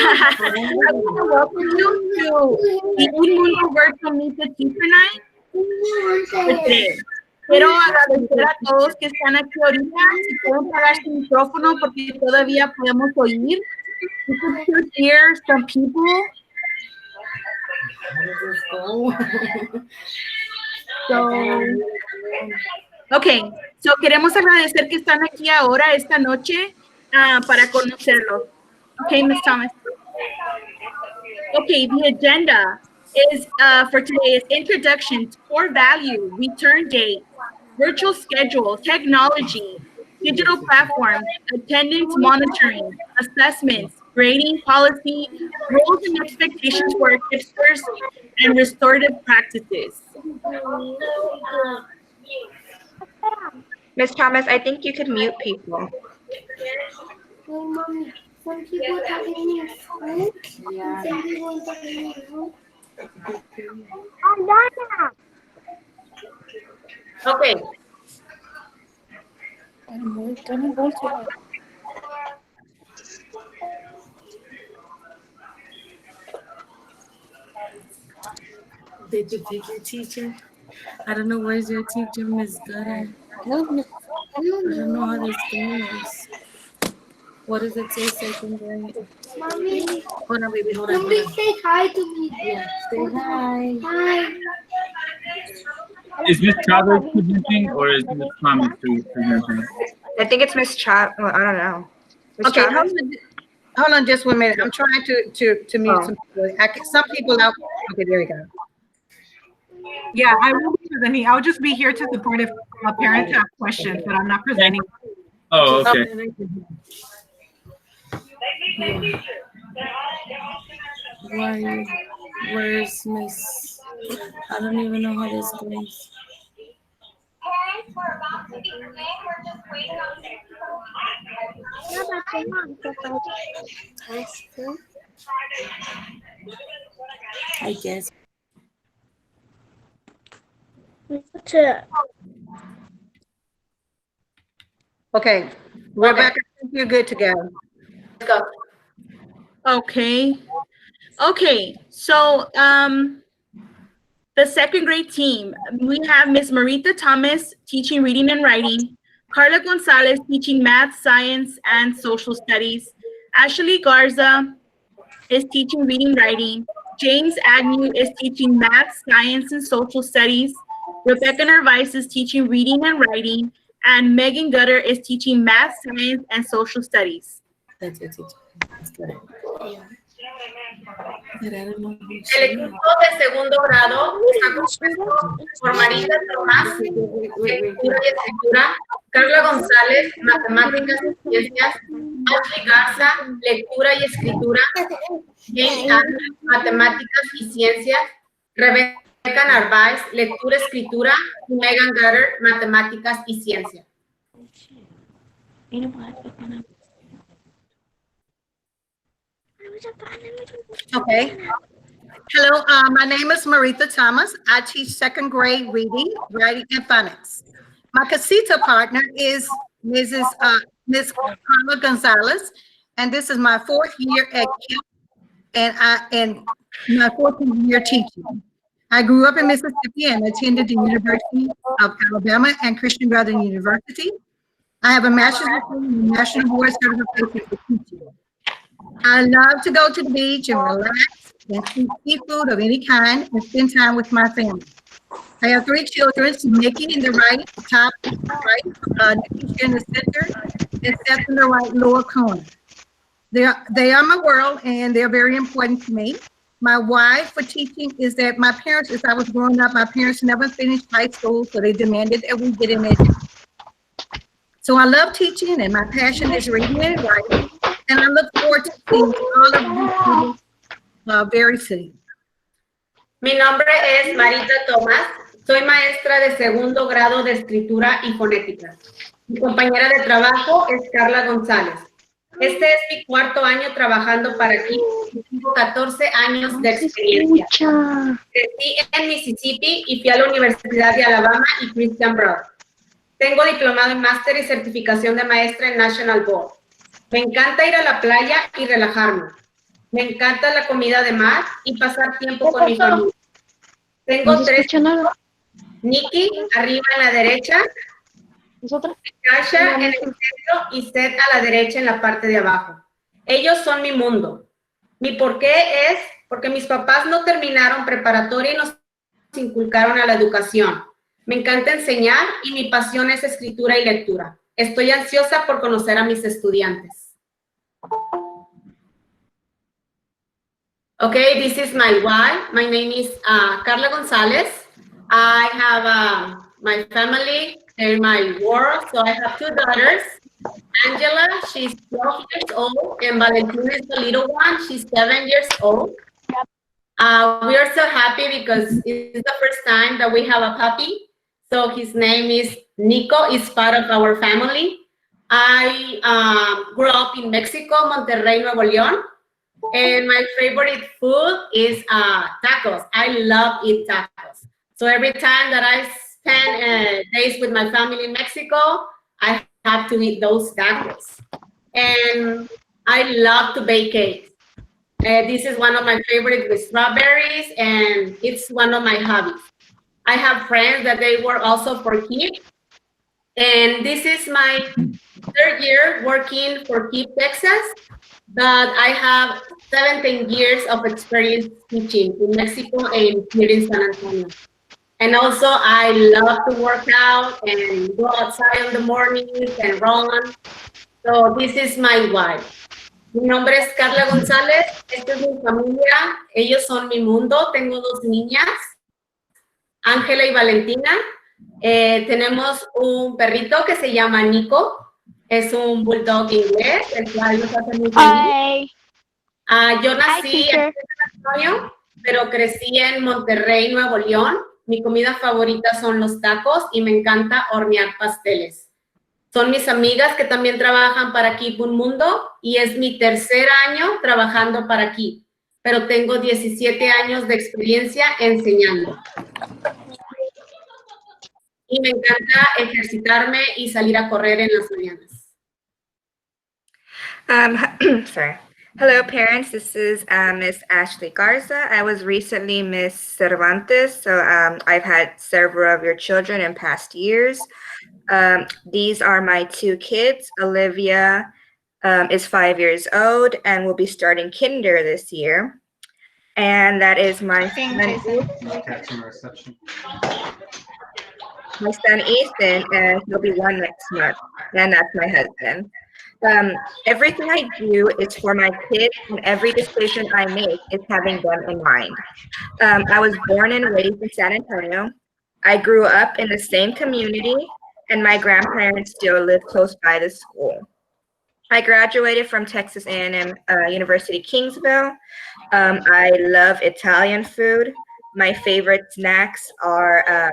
I want to welcome you to the Un Mundo Virtual Meet the Teacher Night for today. Quiero agradecer a todos que están aquí ahorita. Si pueden pagar su micrófono porque todavía podemos oír. We can still hear some people. So queremos agradecer que están aquí ahora, esta noche, para conocerlos. Okay, Ms. Thomas. Okay, the agenda is for today is introduction, core value, return date, virtual schedule, technology, digital platforms, attendance monitoring, assessments, grading policy, roles and expectations for our tipsters, and restorative practices. Ms. Thomas, I think you could mute people. Some people talking in school, yeah. Some people talking in school. Okay. Did you pick your teacher? I don't know, where's your teacher, Miss Gutter? I don't know how this goes. What does it say, second grade? Mommy, Hold on, baby, hold on. somebody say hi to me. Yeah, say hi. Hi. Is Miss Chavez presenting or is Miss Thomas presenting? I think it's Miss Chavez. Well, I don't know. Ms. Okay, Chavez? hold on just 1 minute. I'm trying to mute some people. Some people out. Okay, there you go. Yeah, I will be presenting. I'll just be here to support if a parent has questions, but I'm not presenting. Oh, okay. Where's Miss? I don't even know how this goes. I guess. Okay, Rebecca, you're good to go. Let's go. Okay, so the second grade team, we have Miss Marita Thomas teaching reading and writing, Carla Gonzalez teaching math, science, and social studies, Ashley Garza is teaching reading and writing, James Agnew is teaching math, science, and social studies, Rebecca Narvaez is teaching reading and writing, and Megan Gutter is teaching math, science, and social studies. That's it, teacher. That's good. El equipo de segundo grado está compuesto por Marita Tomás, lectura y escritura, Carla González, matemáticas y ciencias, Ashley Garza, lectura y escritura, James Andrews, matemáticas y ciencias, Rebecca Narváez, lectura y escritura, y Megan Gutter, matemáticas y ciencias. Okay. Hello, my name is Marita Thomas. I teach second grade reading, writing, and phonics. My casita partner is Miss Carla Gonzalez, and this is my 4th year at KIPP, and my 14th year teaching. I grew up in Mississippi and attended the University of Alabama and Christian Brethren University. I have a master's degree in National Board Certification for teaching. I love to go to the beach and relax and eat seafood of any kind and spend time with my family. I have 3 children, Nikki in the right, top right, Nikki in the center, and Seth in the right lower corner. They are my world and they're very important to me. My why for teaching is that my parents, as I was growing up, my parents never finished high school, so they demanded that we get an education. So I love teaching and my passion is reading and writing. And I look forward to seeing all of you students very soon. Mi nombre es Marita Tomás. Soy maestra de segundo grado de escritura y fonética. Mi compañera de trabajo es Carla González. Este es mi 4º año trabajando para aquí. Tengo 14 años de experiencia. Crecí en Mississippi y fui a la Universidad de Alabama y Christian Broad. Tengo diplomado en máster y certificación de maestra en National Board. Me encanta ir a la playa y relajarme. Me encanta la comida de mar y pasar tiempo con mi familia. Tengo 3 hijos. Nikki, arriba en la derecha. Kasha en el centro y Seth a la derecha en la parte de abajo. Ellos son mi mundo. Mi porqué es porque mis papás no terminaron preparatoria y nos inculcaron a la educación. Me encanta enseñar y mi pasión es escritura y lectura. Estoy ansiosa por conocer a mis estudiantes. Okay, this is my wife. My name is Carla Gonzalez. I have my family, they're my world. So I have 2 daughters. Angela, she's 12 years old, and Valentina is the little one. She's 7 years old. We are so happy because it's the first time that we have a puppy. So his name is Nico, is part of our family. I grew up in Mexico, Monterrey, Nuevo León. And my favorite food is tacos. I love eat tacos. So every time that I spend days with my family in Mexico, I have to eat those tacos. And I love to bake cakes. This is one of my favorites with strawberries, and it's one of my hobbies. I have friends that they work also for KIPP. And this is my 3rd year working for KIPP, Texas. But I have 17 years of experience teaching in Mexico and here in San Antonio. And also I love to work out and go outside in the mornings and run. So this is my wife. Mi nombre es Carla González, esta es mi familia, ellos son mi mundo, tengo 2 niñas, Ángela y Valentina. Tenemos un perrito que se llama Nico. Es un bulldog inglés, el cual nos hace muy feliz. Yo nací en San Antonio, pero crecí en Monterrey, Nuevo León. Mi comida favorita son los tacos y me encanta hornear pasteles. Son mis amigas que también trabajan para KIPP Un Mundo y es mi 3er año trabajando para KIPP, pero tengo 17 años de experiencia enseñando. Y me encanta ejercitarme y salir a correr en las mañanas. Sorry. Hello, parents. This is Miss Ashley Garza. I was recently Miss Cervantes, so I've had several of your children in past years. These are my 2 kids. Olivia is 5 years old and will be starting kinder this year. And that is my son Ethan, and he'll be 1 next month. And that's my husband. Everything I do is for my kids, and every decision I make is having them in mind. I was born and raised in San Antonio. I grew up in the same community, and my grandparents still live close by the school. I graduated from Texas A&M University Kingsville. I love Italian food. My favorite snacks are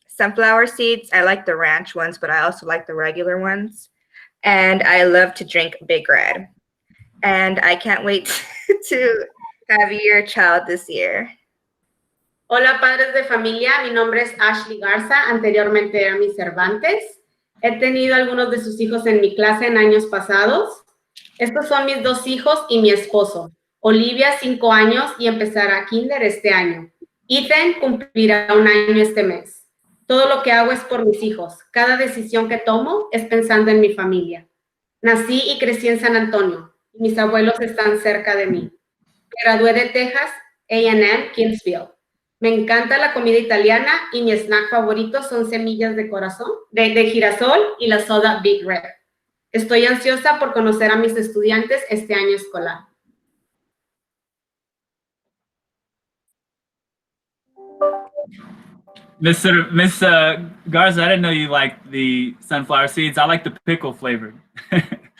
sunflower seeds. I like the ranch ones, but I also like the regular ones. And I love to drink Big Red. And I can't wait to have your child this year. Hola, padres de familia. Mi nombre es Ashley Garza. Anteriormente era Miss Cervantes. He tenido algunos de sus hijos en mi clase en años pasados. Estos son mis 2 hijos y mi esposo. Olivia, 5 años y empezará kinder este año. Ethan cumplirá 1 año este mes. Todo lo que hago es por mis hijos. Cada decisión que tomo es pensando en mi familia. Nací y crecí en San Antonio. Y mis abuelos están cerca de mí. Me gradué de Texas A&M Kingsville. Me encanta la comida italiana y mi snack favorito son semillas de girasol y la soda Big Red. Estoy ansiosa por conocer a mis estudiantes este año escolar. Miss Garza, I didn't know you liked the sunflower seeds. I like the pickle flavored.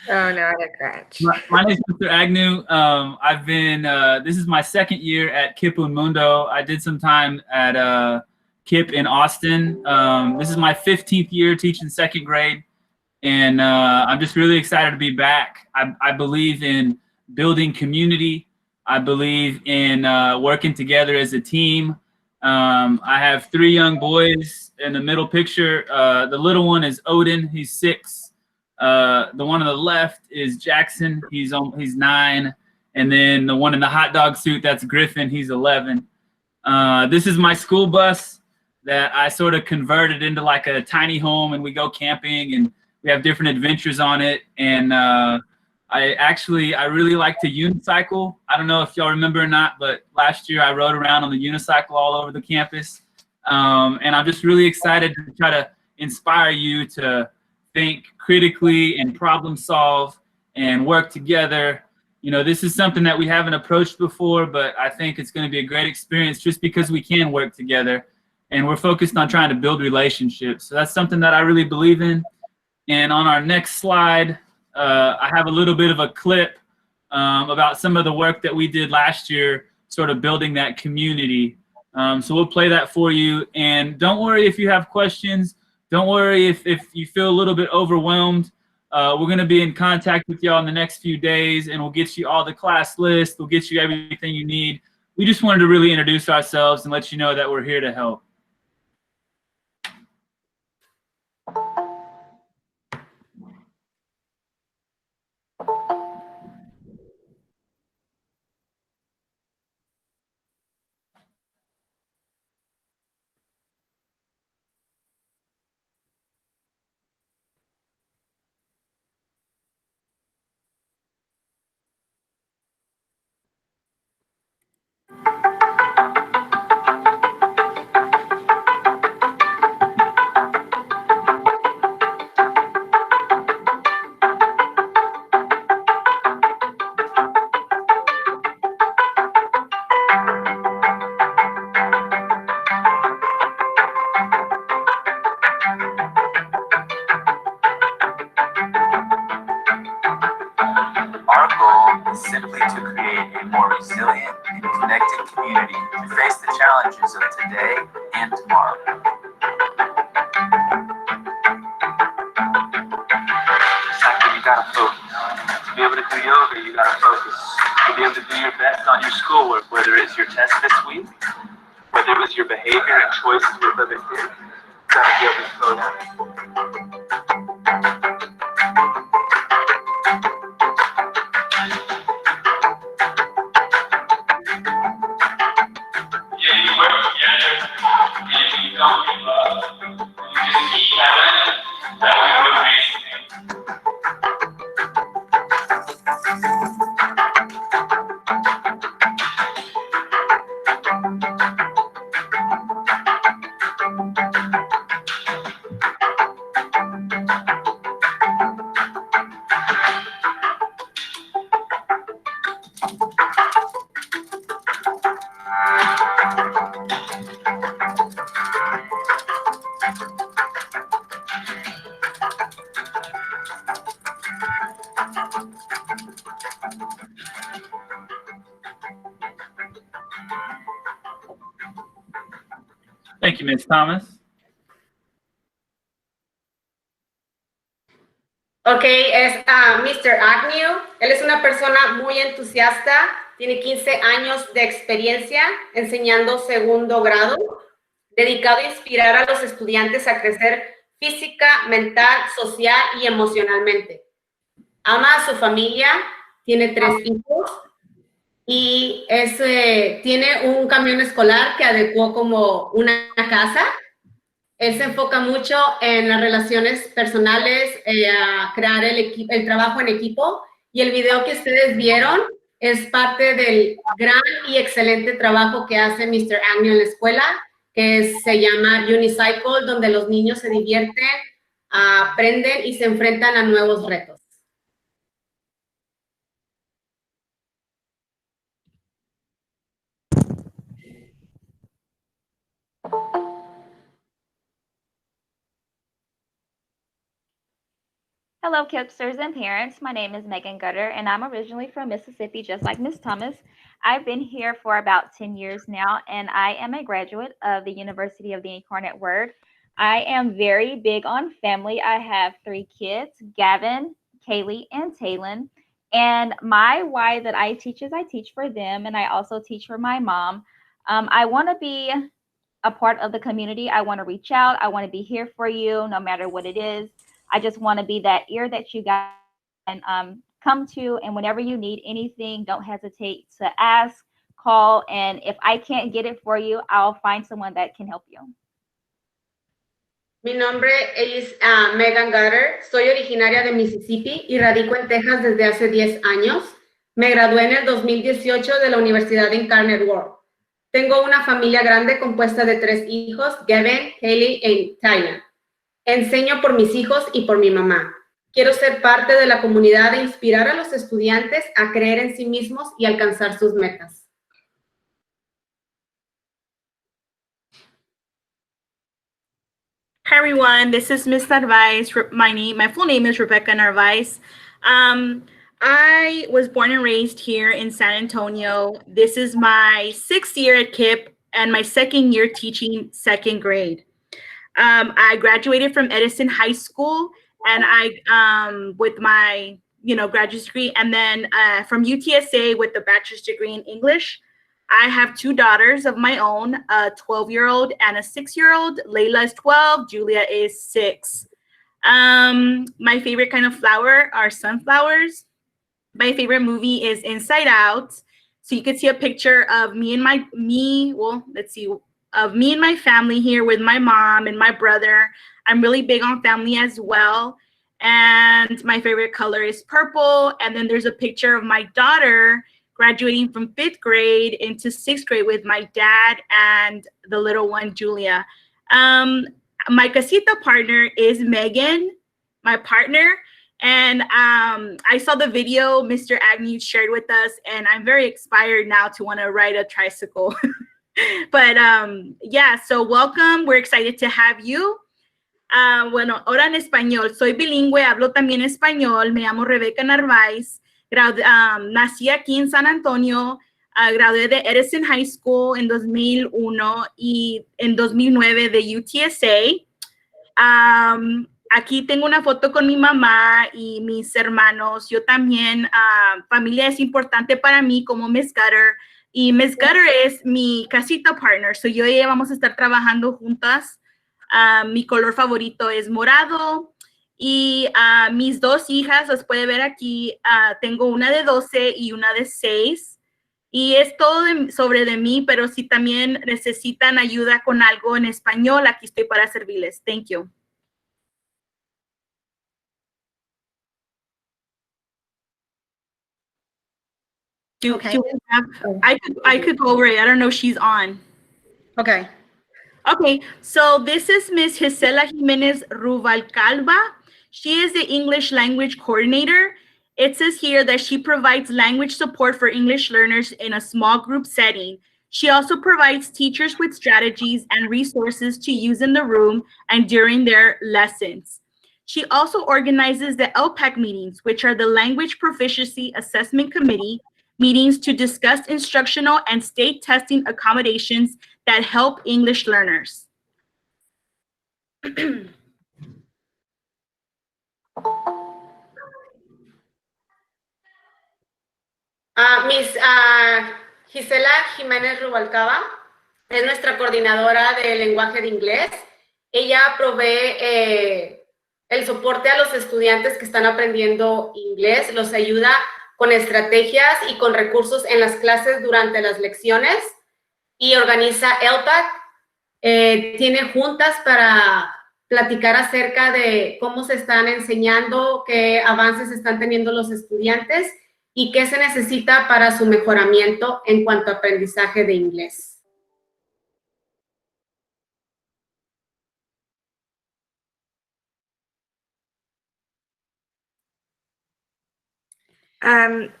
Oh, no, I scratch. My name is Mr. Agnew. I've been, this is my 2nd year at KIPP Un Mundo. I did some time at KIPP in Austin. This is my 15th year teaching 2nd grade. And I'm just really excited to be back. I believe in building community. I believe in working together as a team. I have 3 young boys in the middle picture. The little one is Odin, he's 6. The one on the left is Jackson, he's 9. And then the one in the hot dog suit, that's Griffin. He's 11. This is my school bus that I sort of converted into like a tiny home, and we go camping and we have different adventures on it. And I really like to unicycle. I don't know if y'all remember or not, but last year I rode around on the unicycle all over the campus. And I'm just really excited to try to inspire you to think critically and problem solve and work together. You know, this is something that we haven't approached before, but I think it's going to be a great experience just because we can work together, and we're focused on trying to build relationships. So that's something that I really believe in. And on our next slide, I have a little bit of a clip about some of the work that we did last year, sort of building that community. So we'll play that for you. And don't worry if you have questions. Don't worry if you feel a little bit overwhelmed. We're going to be in contact with y'all in the next few days, and we'll get you all the class list. We'll get you everything you need. We just wanted to really introduce ourselves and let you know that we're here to help. Our goal is simply to create a more resilient and connected community to face the challenges of today and tomorrow. Exactly, you gotta focus. To be able to do yoga, you gotta focus. To be able to do your best on your schoolwork, whether it's your test this week, whether it was your behavior and choices with other kids, you gotta be able to slow down. Don't give up. You just keep having it. That will do amazing. Thank you, Ms. Thomas. Ok, es Mr. Agnew. Él es una persona muy entusiasta, tiene 15 años de experiencia enseñando segundo grado, dedicado a inspirar a los estudiantes a crecer física, mental, social y emocionalmente. Ama a su familia, tiene 3 hijos y tiene un camión escolar que adecuó como una casa. Él se enfoca mucho en las relaciones personales, a crear el trabajo en equipo, y el video que ustedes vieron es parte del gran y excelente trabajo que hace Mr. Agnew en la escuela, que se llama Unicycle, donde los niños se divierten, aprenden y se enfrentan a nuevos retos. Hello, KIPPsters and parents. My name is Megan Gutter, and I'm originally from Mississippi, just like Ms. Thomas. I've been here for about 10 years now, and I am a graduate of the University of the Incarnate Word. I am very big on family. I have 3 kids, Gavin, Kaylee, and Taylin. And my why that I teach is I teach for them, and I also teach for my mom. I want to be a part of the community. I want to reach out. I want to be here for you, no matter what it is. I just want to be that ear that you got and come to. And whenever you need anything, don't hesitate to ask, call, and if I can't get it for you, I'll find someone that can help you. Mi nombre es Megan Gutter, soy originaria de Mississippi y radico en Texas desde hace 10 años. Me gradué en el 2018 de la Universidad de Incarnate Word. Tengo una familia grande compuesta de 3 hijos, Gavin, Haley y Tyler. Enseño por mis hijos y por mi mamá. Quiero ser parte de la comunidad e inspirar a los estudiantes a creer en sí mismos y alcanzar sus metas. Hi everyone, this is Miss Narvaez. My full name is Rebecca Narvaez. I was born and raised here in San Antonio. This is my 6th year at KIPP and my 2nd year teaching 2nd grade. I graduated from Edison High School, and I with my graduate degree, and then from UTSA with the bachelor's degree in English. I have 2 daughters of my own, a 12-year-old and a 6-year-old. Layla is 12, Julia is 6. My favorite kind of flower are sunflowers. My favorite movie is Inside Out. So you can see a picture of me and my family here with my mom and my brother. I'm really big on family as well. And my favorite color is purple. And then there's a picture of my daughter graduating from 5th grade into 6th grade with my dad and the little one, Julia. My casita partner is Megan, my partner. And I saw the video Mr. Agnew shared with us, and I'm very inspired now to want to ride a tricycle. But yeah, so welcome. We're excited to have you. Bueno, ahora en español. Soy bilingüe, hablo también español. Me llamo Rebecca Narváez. Nací aquí en San Antonio. Gradué de Edison High School en 2001 y en 2009 de UTSA. Aquí tengo una foto con mi mamá y mis hermanos. Yo también, familia es importante para mí como Miss Gutter. Y Miss Gutter es mi casita partner. So yo y ella vamos a estar trabajando juntas. Mi color favorito es morado. Y mis 2 hijas, las puede ver aquí. Tengo una de 12 y una de 6. Y es todo sobre de mí, pero si también necesitan ayuda con algo en español, aquí estoy para servirles. Thank you. I could go over it. I don't know if she's on. Okay. Okay, so this is Miss Gisela Jimenez Rubalcalva. She is the English language coordinator. It says here that she provides language support for English learners in a small group setting. She also provides teachers with strategies and resources to use in the room and during their lessons. She also organizes the LPAC meetings, which are the Language Proficiency Assessment Committee meetings to discuss instructional and state testing accommodations that help English learners. Miss Gisela Jiménez Rubalcaba es nuestra coordinadora de lenguaje de inglés. Ella provee el soporte a los estudiantes que están aprendiendo inglés, los ayuda con estrategias y con recursos en las clases durante las lecciones y organiza LPAC. Tiene juntas para platicar acerca de cómo se están enseñando, qué avances están teniendo los estudiantes y qué se necesita para su mejoramiento en cuanto a aprendizaje de inglés.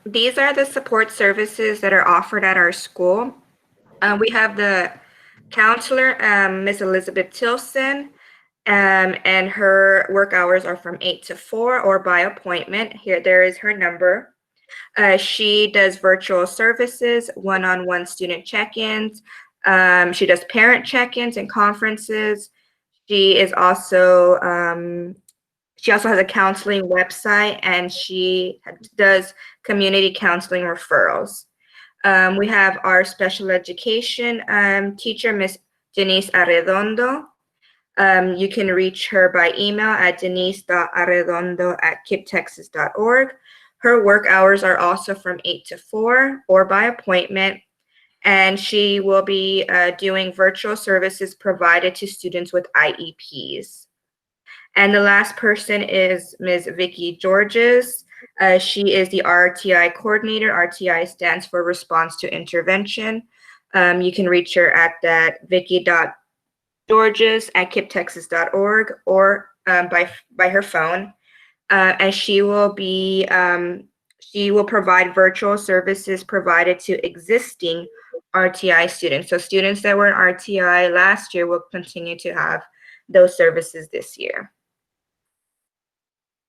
These are the support services that are offered at our school. We have the counselor, Miss Elizabeth Tilson, and her work hours are from 8 to 4 or by appointment. Here, there is her number. She does virtual services, one-on-one student check-ins. She does parent check-ins and conferences. She also has a counseling website, and she does community counseling referrals. We have our special education teacher, Miss Denise Arredondo. You can reach her by email at denise.arredondo@kipptexas.org. Her work hours are also from 8 to 4 or by appointment, and she will be doing virtual services provided to students with IEPs. And the last person is Ms. Vicky Georges. She is the RTI coordinator. RTI stands for Response to Intervention. You can reach her at that vicky.georges@kipptexas.org or by her phone. And she will provide virtual services provided to existing RTI students. So students that were in RTI last year will continue to have those services this year.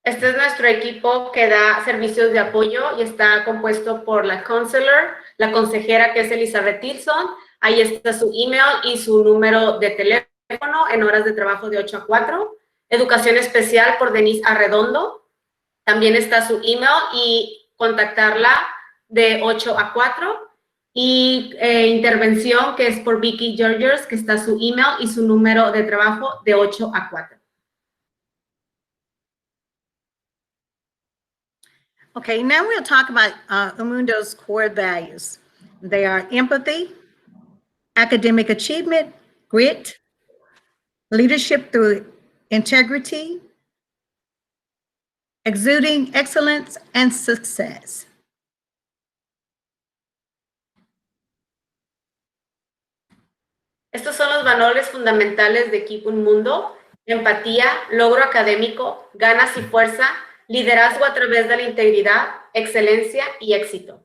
Este es nuestro equipo que da servicios de apoyo y está compuesto por la counselor, la consejera que es Elizabeth Tilson. Ahí está su email y su número de teléfono en horas de trabajo de 8 a 4. Educación especial por Denise Arredondo. También está su email y contactarla de 8 a 4. Y intervención que es por Vicky Georges, que está su email y su número de trabajo de 8 a 4. Okay, now we'll talk about Un Mundo's core values. They are empathy, academic achievement, grit, leadership through integrity, exuding excellence, and success. Estos son los valores fundamentales de KIPP Un Mundo: empatía, logro académico, ganas y fuerza, liderazgo a través de la integridad, excelencia y éxito.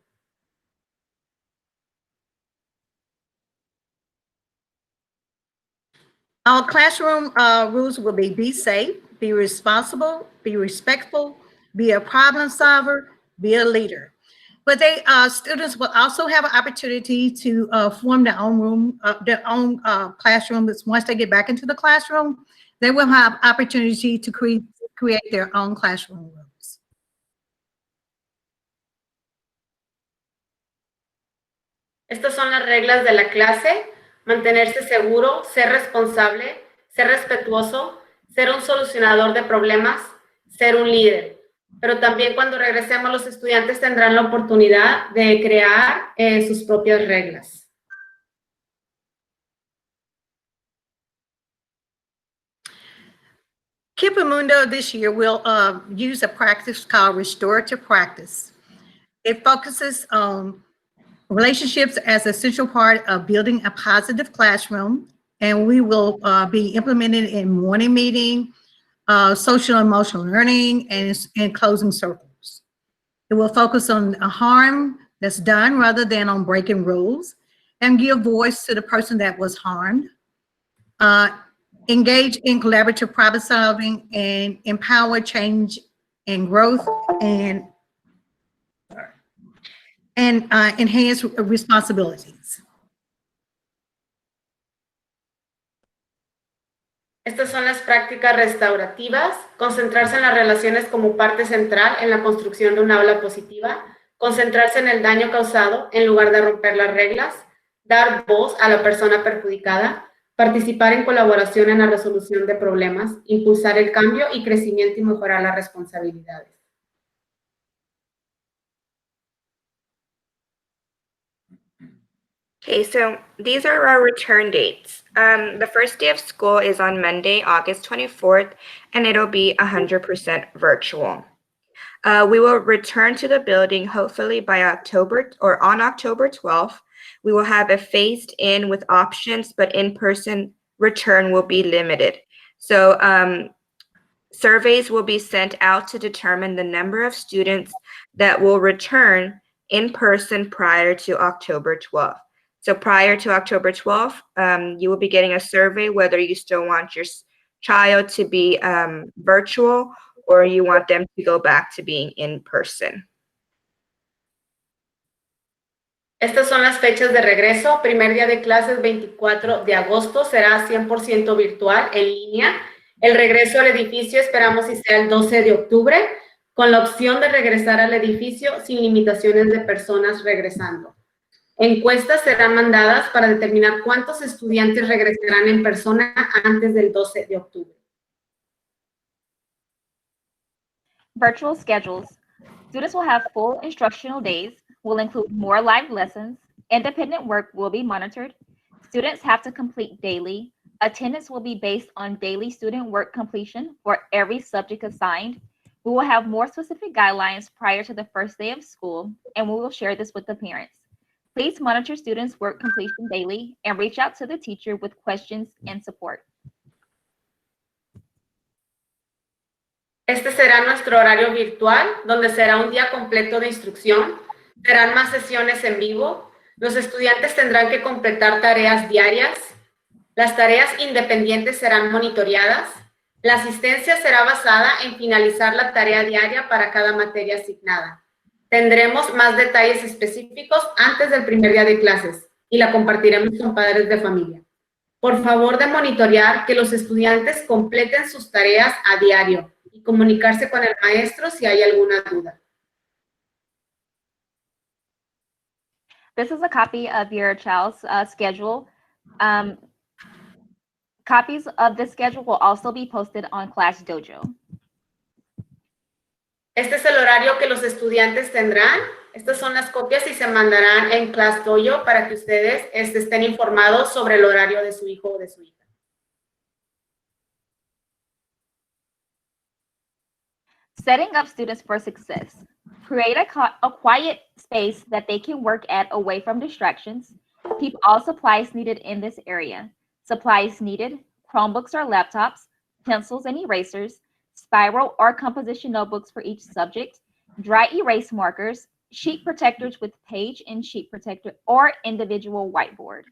Our classroom rules will be safe, be responsible, be respectful, be a problem solver, be a leader. But students will also have an opportunity to form their own classrooms. Once they get back into the classroom, they will have opportunity to create their own classroom rooms. Estas son las reglas de la clase: mantenerse seguro, ser responsable, ser respetuoso, ser un solucionador de problemas, ser un líder. Pero también cuando regresemos los estudiantes tendrán la oportunidad de crear sus propias reglas. KIPP Un Mundo this year will use a practice called restorative practice. It focuses on relationships as an essential part of building a positive classroom, and we will be implemented in morning meeting, social and emotional learning, and closing circles. It will focus on harm that's done rather than on breaking rules, and give voice to the person that was harmed. Engage in collaborative problem solving and empower change and growth, and enhance responsibilities. Estas son las prácticas restaurativas: concentrarse en las relaciones como parte central en la construcción de un aula positiva, concentrarse en el daño causado en lugar de romper las reglas, dar voz a la persona perjudicada, participar en colaboración en la resolución de problemas, impulsar el cambio y crecimiento y mejorar las responsabilidades. Okay, so these are our return dates. The first day of school is on Monday, August 24th, and it'll be 100% virtual. We will return to the building hopefully by October or on October 12th. We will have a phased in with options, but in-person return will be limited. So surveys will be sent out to determine the number of students that will return in person prior to October 12th. So prior to October 12th, you will be getting a survey whether you still want your child to be virtual or you want them to go back to being in person. Estas son las fechas de regreso. Primer día de clases, 24 de agosto, será 100% virtual, en línea. El regreso al edificio esperamos si sea el 12 de octubre, con la opción de regresar al edificio sin limitaciones de personas regresando. Encuestas serán mandadas para determinar cuántos estudiantes regresarán en persona antes del 12 de octubre. Virtual schedules. Students will have full instructional days, will include more live lessons, independent work will be monitored, students have to complete daily, attendance will be based on daily student work completion for every subject assigned. We will have more specific guidelines prior to the first day of school, and we will share this with the parents. Please monitor students' work completion daily and reach out to the teacher with questions and support. Este será nuestro horario virtual, donde será un día completo de instrucción. Serán más sesiones en vivo. Los estudiantes tendrán que completar tareas diarias. Las tareas independientes serán monitoreadas. La asistencia será basada en finalizar la tarea diaria para cada materia asignada. Tendremos más detalles específicos antes del primer día de clases y la compartiremos con padres de familia. Por favor de monitorear que los estudiantes completen sus tareas a diario y comunicarse con el maestro si hay alguna duda. This is a copy of your child's schedule. Copies of this schedule will also be posted on Class Dojo. Este es el horario que los estudiantes tendrán. Estas son las copias y se mandarán en Class Dojo para que ustedes estén informados sobre el horario de su hijo o de su hija. Setting up students for success. Create a quiet space that they can work at away from distractions. Keep all supplies needed in this area. Supplies needed, Chromebooks or laptops, pencils and erasers, spiral or composition notebooks for each subject, dry erase markers, sheet protectors with page and sheet protector or individual whiteboard.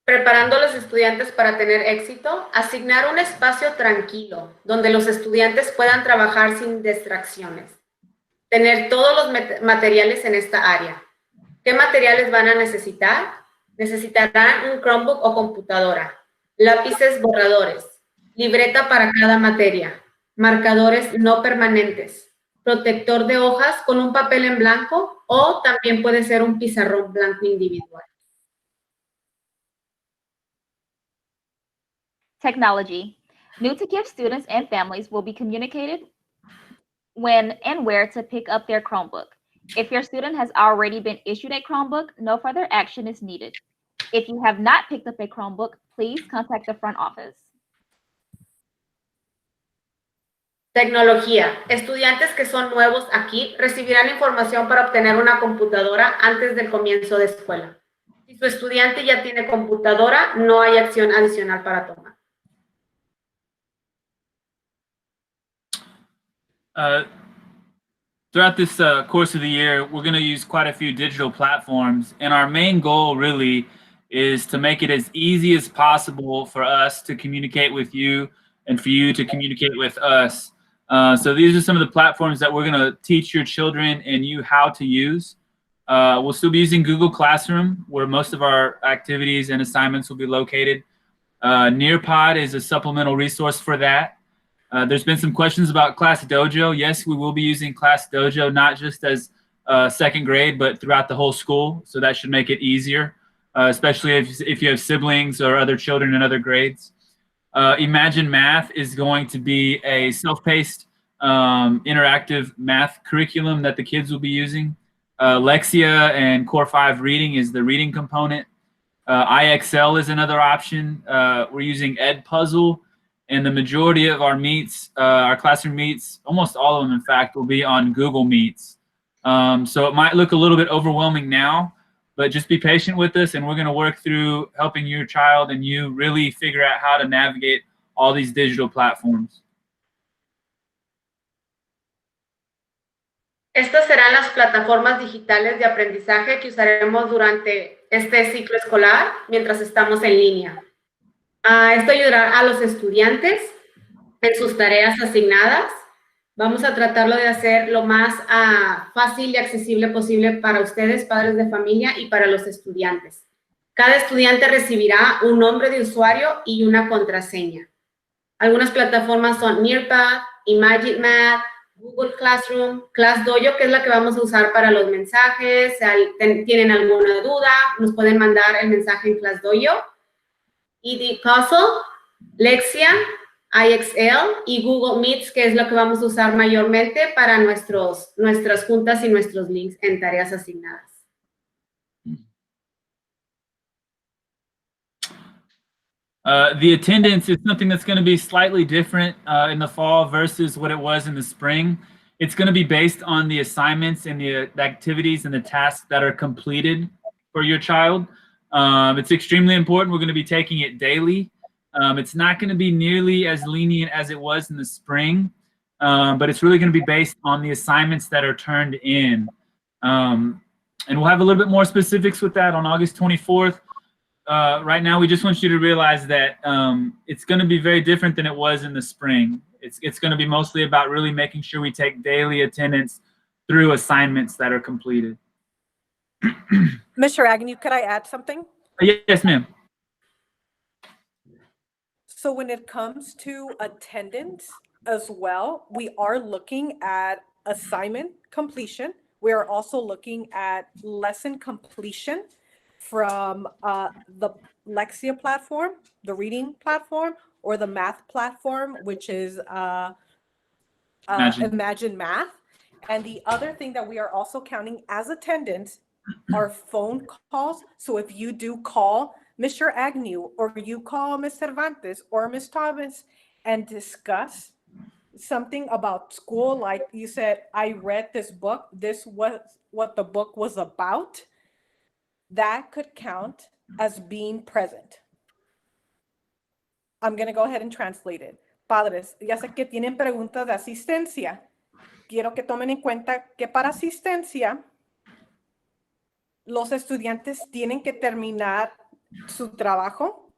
Preparando a los estudiantes para tener éxito, asignar un espacio tranquilo donde los estudiantes puedan trabajar sin distracciones. Tener todos los materiales en esta área. ¿Qué materiales van a necesitar? Necesitarán un Chromebook o computadora, lápices borradores, libreta para cada materia, marcadores no permanentes, protector de hojas con un papel en blanco o también puede ser un pizarrón blanco individual. Technology. New to KIPP students and families will be communicated when and where to pick up their Chromebook. If your student has already been issued a Chromebook, no further action is needed. If you have not picked up a Chromebook, please contact the front office. Tecnología. Estudiantes que son nuevos aquí recibirán información para obtener una computadora antes del comienzo de escuela. Si su estudiante ya tiene computadora, no hay acción adicional para tomar. Throughout this course of the year, we're going to use quite a few digital platforms, and our main goal really is to make it as easy as possible for us to communicate with you and for you to communicate with us. So these are some of the platforms that we're going to teach your children and you how to use. We'll still be using Google Classroom, where most of our activities and assignments will be located. Nearpod is a supplemental resource for that. There's been some questions about Class Dojo. Yes, we will be using Class Dojo, not just as second grade, but throughout the whole school. So that should make it easier, especially if you have siblings or other children in other grades. Imagine Math is going to be a self-paced, interactive math curriculum that the kids will be using. Lexia and Core 5 Reading is the reading component. IXL is another option. We're using Edpuzzle. And the majority of our meets, our classroom meets, almost all of them, in fact, will be on Google Meets. So it might look a little bit overwhelming now, but just be patient with us, and we're going to work through helping your child and you really figure out how to navigate all these digital platforms. Estas serán las plataformas digitales de aprendizaje que usaremos durante este ciclo escolar mientras estamos en línea. Esto ayudará a los estudiantes en sus tareas asignadas. Vamos a tratarlo de hacer lo más fácil y accesible posible para ustedes, padres de familia, y para los estudiantes. Cada estudiante recibirá un nombre de usuario y una contraseña. Algunas plataformas son Nearpod, Imagine Math, Google Classroom, Class Dojo, que es la que vamos a usar para los mensajes. Si tienen alguna duda, nos pueden mandar el mensaje en Class Dojo. ED Puzzle, Lexia, IXL y Google Meets, que es lo que vamos a usar mayormente para nuestras juntas y nuestros links en tareas asignadas. The attendance is something that's going to be slightly different in the fall versus what it was in the spring. It's going to be based on the assignments and the activities and the tasks that are completed for your child. It's extremely important. We're going to be taking it daily. It's not going to be nearly as lenient as it was in the spring, but it's really going to be based on the assignments that are turned in. And we'll have a little bit more specifics with that on August 24th. Right now, we just want you to realize that it's going to be very different than it was in the spring. It's going to be mostly about really making sure we take daily attendance through assignments that are completed. Mr. Agnew, could I add something? Yes, ma'am. So when it comes to attendance as well, we are looking at assignment completion. We are also looking at lesson completion from the Lexia platform, the reading platform, or the math platform, which is Imagine Math. And the other thing that we are also counting as attendance are phone calls. So if you do call Mr. Agnew or you call Ms. Cervantes or Ms. Thomas and discuss something about school, like you said, I read this book, this was what the book was about, that could count as being present. I'm going to go ahead and translate it. Padres, ya sé que tienen preguntas de asistencia. Quiero que tomen en cuenta que para asistencia, los estudiantes tienen que terminar su trabajo,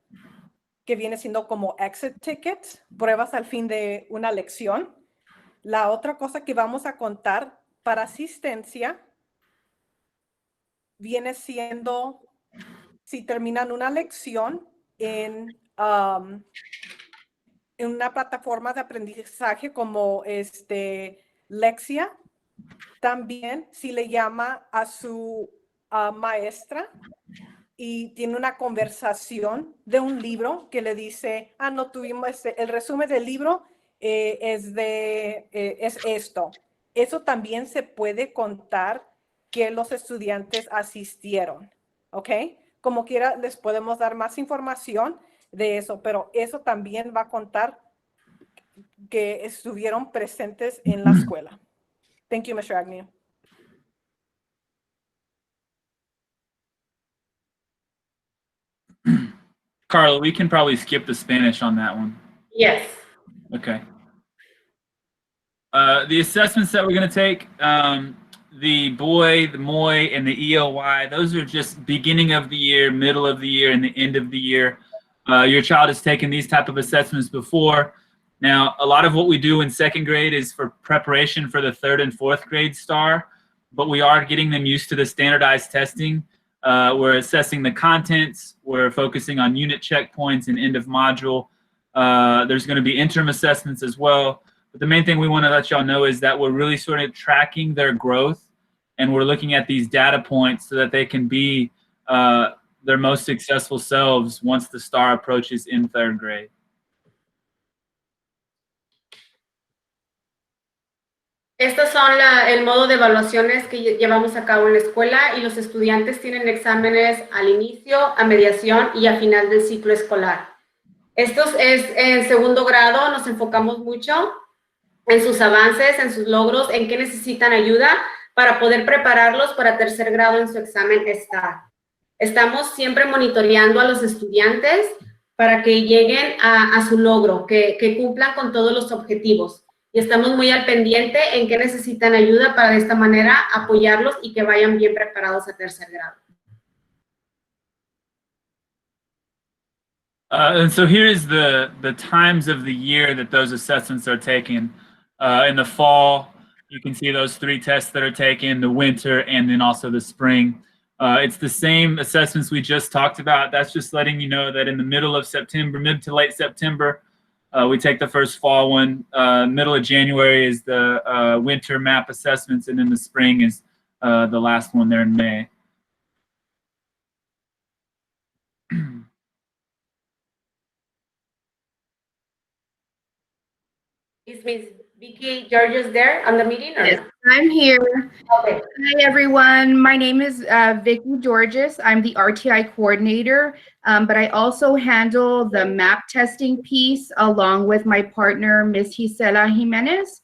que viene siendo como exit tickets, pruebas al fin de una lección. La otra cosa que vamos a contar para asistencia viene siendo si terminan una lección en una plataforma de aprendizaje como Lexia. También si le llama a su maestra y tiene una conversación de un libro que le dice, no tuvimos el resumen del libro es esto. Eso también se puede contar que los estudiantes asistieron, ¿ok? Como quiera, les podemos dar más información de eso, pero eso también va a contar que estuvieron presentes en la escuela. Thank you, Mr. Agnew. Carla, we can probably skip the Spanish on that one. Yes. Okay. The assessments that we're going to take, the BOY, the MOY, and the EOY, those are just beginning of the year, middle of the year, and the end of the year. Your child has taken these type of assessments before. Now, a lot of what we do in second grade is for preparation for the third and fourth grade STAR, but we are getting them used to the standardized testing. We're assessing the contents. We're focusing on unit checkpoints and end of module. There's going to be interim assessments as well. But the main thing we want to let y'all know is that we're really sort of tracking their growth, and we're looking at these data points so that they can be their most successful selves once the STAR approaches in third grade. Estos son el modo de evaluaciones que llevamos a cabo en la escuela y los estudiantes tienen exámenes al inicio, a mediación y a final del ciclo escolar. Estos es en segundo grado, nos enfocamos mucho en sus avances, en sus logros, en qué necesitan ayuda para poder prepararlos para tercer grado en su examen STAR. Estamos siempre monitoreando a los estudiantes para que lleguen a su logro, que cumplan con todos los objetivos. Y estamos muy al pendiente en qué necesitan ayuda para de esta manera apoyarlos y que vayan bien preparados a tercer grado. And so here is the times of the year that those assessments are taken. In the fall, you can see those 3 tests that are taken, the winter, and then also the spring. It's the same assessments we just talked about. That's just letting you know that in the middle of September, mid to late September, we take the first fall one. Middle of January is the winter map assessments, and then the spring is the last one there in May. Is Miss Vicky Georges there on the meeting or Yes, no? I'm here. Okay. Hi, everyone. My name is Vicky Georges. I'm the RTI coordinator, but I also handle the map testing piece along with my partner, Ms. Gisela Jimenez.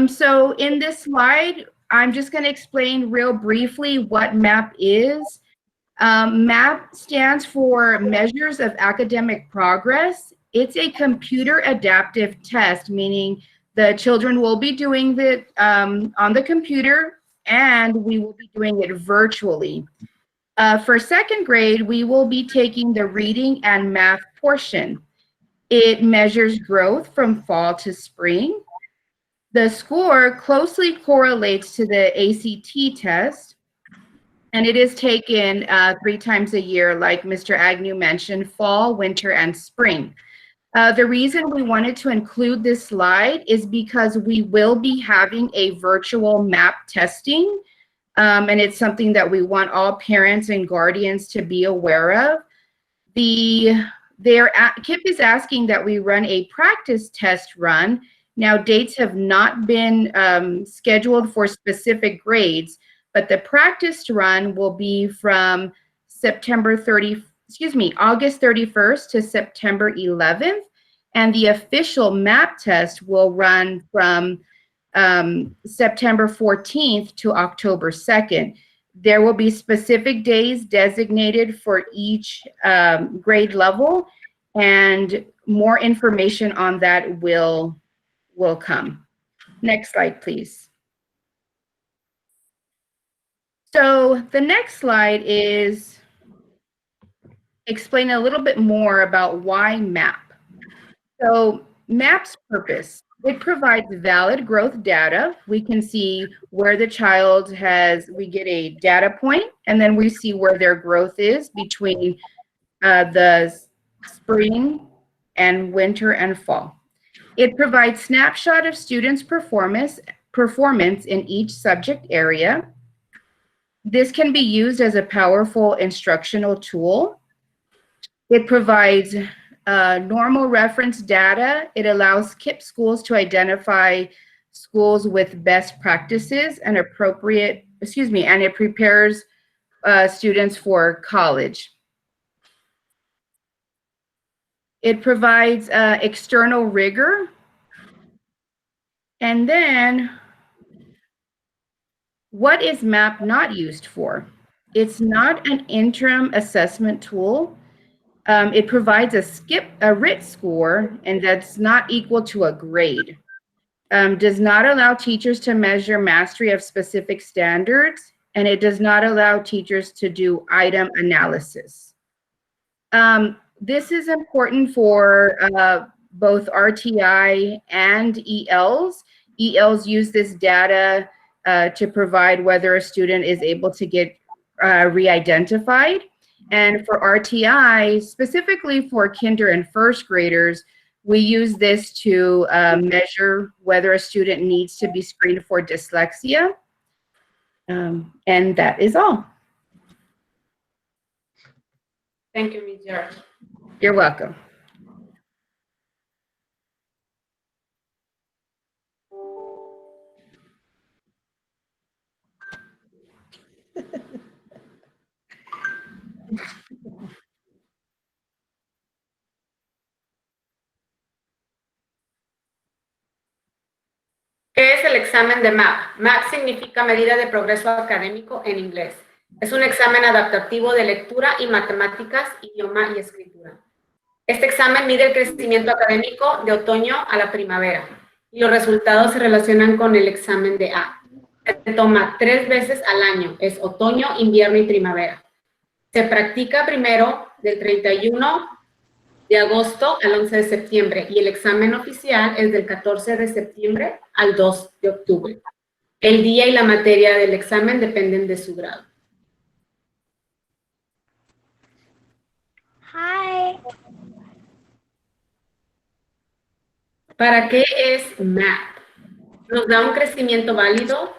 So in this slide, I'm just going to explain real briefly what MAP is. MAP stands for Measures of Academic Progress. It's a computer adaptive test, meaning the children will be doing it on the computer and we will be doing it virtually. For second grade, we will be taking the reading and math portion. It measures growth from fall to spring. The score closely correlates to the ACT test, and it is taken 3 times a year, like Mr. Agnew mentioned, fall, winter, and spring. The reason we wanted to include this slide is because we will be having a virtual MAP testing, and it's something that we want all parents and guardians to be aware of. KIPP is asking that we run a practice test run. Now, dates have not been scheduled for specific grades, but the practice run will be from August 31st to September 11th, and the official MAP test will run from September 14th to October 2nd. There will be specific days designated for each grade level, and more information on that will come. Next slide, please. So the next slide is explain a little bit more about why MAP. So MAP's purpose, it provides valid growth data. We can see where the child we get a data point, and then we see where their growth is between the spring and winter and fall. It provides snapshot of students' performance in each subject area. This can be used as a powerful instructional tool. It provides normal reference data. It allows KIPP schools to identify schools with best practices and and it prepares students for college. It provides external rigor. And then, what is MAP not used for? It's not an interim assessment tool. It provides a RIT score, and that's not equal to a grade. Does not allow teachers to measure mastery of specific standards, and it does not allow teachers to do item analysis. This is important for both RTI and ELs. ELs use this data to provide whether a student is able to get re-identified. And for RTI, specifically for kinder and first graders, we use this to measure whether a student needs to be screened for dyslexia. And that is all. Thank you, Ms. George. You're welcome. ¿Qué es el examen de MAP? MAP significa medida de progreso académico en inglés. Es un examen adaptativo de lectura y matemáticas, idioma y escritura. Este examen mide el crecimiento académico de otoño a la primavera y los resultados se relacionan con el examen de A. Se toma 3 veces al año, es otoño, invierno y primavera. Se practica primero del 31 de agosto al 11 de septiembre y el examen oficial es del 14 de septiembre al 2 de octubre. El día y la materia del examen dependen de su grado. Hi. ¿Para qué es MAP? Nos da un crecimiento válido,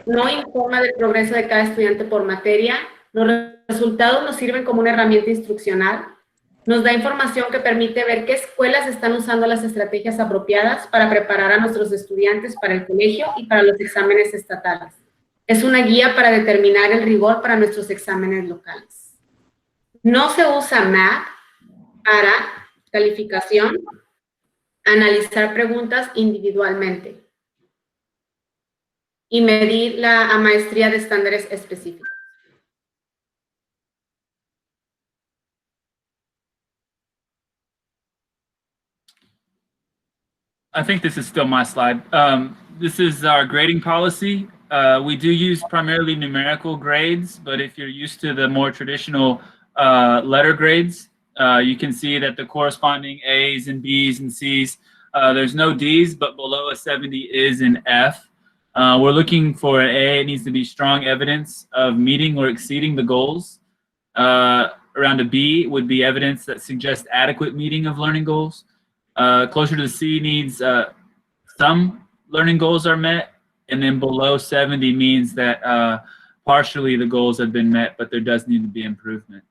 no informa del progreso de cada estudiante por materia, los resultados nos sirven como una herramienta instruccional, Nos da información que permite ver qué escuelas están usando las estrategias apropiadas para preparar a nuestros estudiantes para el colegio y para los exámenes estatales. Es una guía para determinar el rigor para nuestros exámenes locales. No se usa MAP para calificación, analizar preguntas individualmente y medir la maestría de estándares específicos. I think this is still my slide. This is our grading policy. We do use primarily numerical grades, but if you're used to the more traditional letter grades, you can see that the corresponding A's and B's and C's, there's no D's, but below a 70 is an F. We're looking for an A. It needs to be strong evidence of meeting or exceeding the goals. Around a B would be evidence that suggests adequate meeting of learning goals. Closer to the C needs some learning goals are met, and then below 70 means that partially the goals have been met, but there does need to be improvement.